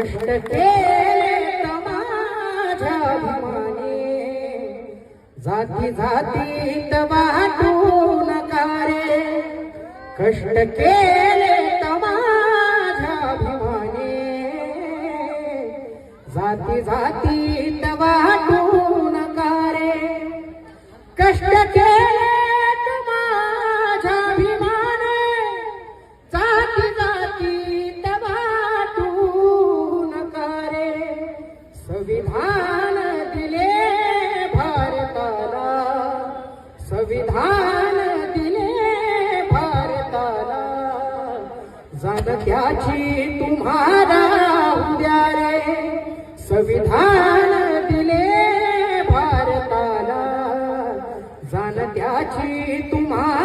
कष्ट केले माझ्या अभिमानी, जाती जातीत वाटू नका रे. कष्ट केले माझ्या अभिमानी, जाती जातीत वाटू नका रे. कष्ट केले माझ्या अभिमानी, जाती जातीत वाटू नका रे. संविधान दिले भारताला, संविधान दिले भारताला, जाणत्याची तुम्हाला उद्या रे. संविधान दिले भारताला, जाणत्याची तुम्हाला